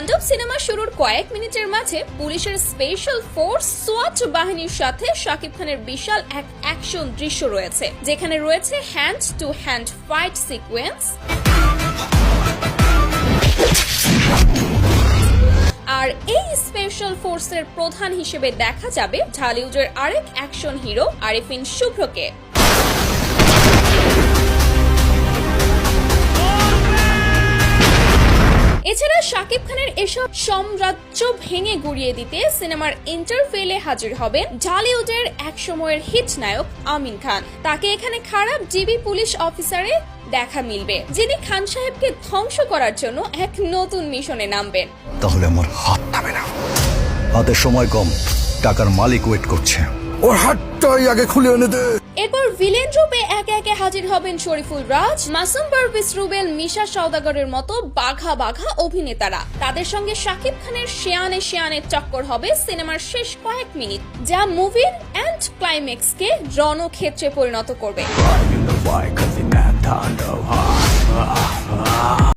তাণ্ডব সিনেমা শুরুর কয়েক মিনিটের মাঝে পুলিশের স্পেশাল ফোর্স সোয়াট বাহিনীর সাথে শাকিব খানের বিশাল এক অ্যাকশন দৃশ্য রয়েছে, যেখানে রয়েছে hand to hand fight sequence, আর এই স্পেশাল ফোর্সের প্রধান হিসেবে দেখা যাবে ঢালিউডের আরেক অ্যাকশন হিরো আরিফিন শুভ্রকে। এছাড়া শাকিব খানের এসব সাম্রাজ্য ভেঙে গুড়িয়ে দিতে সিনেমার ইন্টারভেলে হাজির হবেন ঢালিউডের একসময়ের হিট নায়ক আমিন খান। তাকে এখানে খারাপ ডিবি পুলিশ অফিসারে দেখা মিলবে, যিনি খান সাহেবকে ধ্বংস করার জন্য এক নতুন মিশনে নামবেন। তাহলে আমার হাত থামে না, হাতে সময় কম, টাকার মালিক ওয়েট করছে, ওর হাতটাই আগে খুলে এনে দে। এরপর ভিলেন রূপে একে একে হাজির হবেন শরীফুল রাজ, মাসুম পারভেজ রুবেল, মিশা সওদাগরের মতো বাঘা বাঘা অভিনেতারা। তাদের সঙ্গে শাকিব খানের শেয়ানে চক্কর হবে সিনেমার শেষ কয়েক মিনিট, যা মুভির এন্ড ক্লাইম্যাক্সকে রণক্ষেত্রে পরিণত করবে।